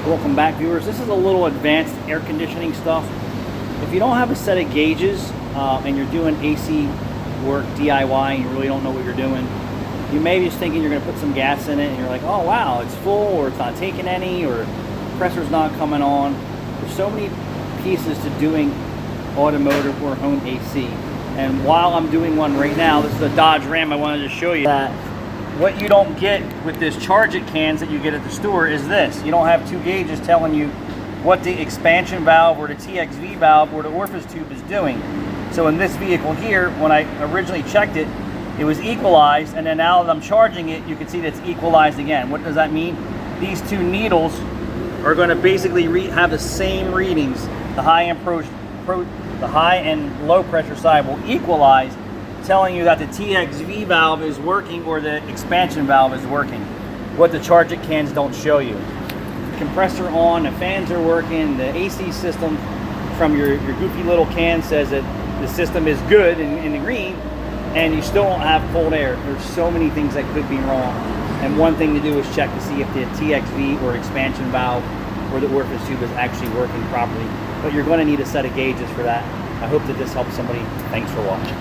Welcome back, viewers. This is a little advanced air conditioning stuff. If you don't have a set of gauges and you're doing AC work DIY and you really don't know what you're doing, you may be just thinking you're going to put some gas in it and you're like, oh wow, it's full, or it's not taking any, or pressure's not coming on. There's so many pieces to doing automotive or home AC. And while I'm doing one right now, this is a Dodge Ram, I wanted to show you that what you don't get with this Charge It cans that you get at the store is this. You don't have two gauges telling you what the expansion valve or the TXV valve or the orifice tube is doing. So in this vehicle here, when I originally checked it, it was equalized, and then now that I'm charging it, you can see that it's equalized again. What does that mean? These two needles are going to basically have the same readings. The high and low pressure side will equalize, telling you that the TXV valve is working or the expansion valve is working. What the Charge It cans don't show you. The compressor on, the fans are working, the AC system from your goofy little can says that the system is good in the green, and you still don't have cold air. There's so many things that could be wrong. And one thing to do is check to see if the TXV or expansion valve or the orifice tube is actually working properly. But you're going to need a set of gauges for that. I hope that this helps somebody. Thanks for watching.